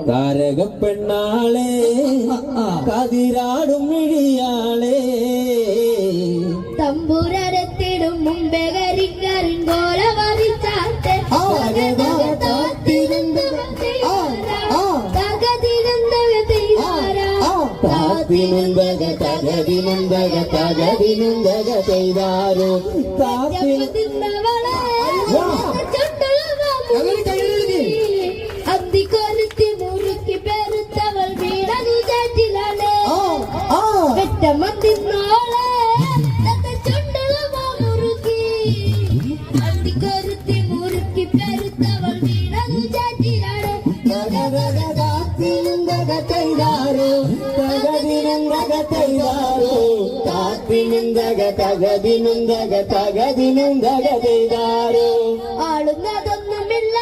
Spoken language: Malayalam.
താരക പെണ്ണാളെ കതിരാടും മിഴിയാളെ തമ്പുരത്തിടും മുമ്പേ കരിങ്കോല വരിച്ചാട്ടെ തകതിനുന്തക ചെയ്താരോ അന്തിക്കൊരുത്തി മുറുക്കി പെരുത്തവൾ വീടു ചാറ്റിലാണ് വെട്ടമന്തിന്നോളെ ചുണ്ടുളവ മുറുക്കി അന്തിക്കൊരുത്തി മുറുക്കി പെരുത്തവൾ വീടു ചാറ്റിലാണ് തകതിനുന്തക ചെയ്താരോ തകതിനുന്തക ചെയ്താരോ ആളുന്നതൊന്നുമില്ല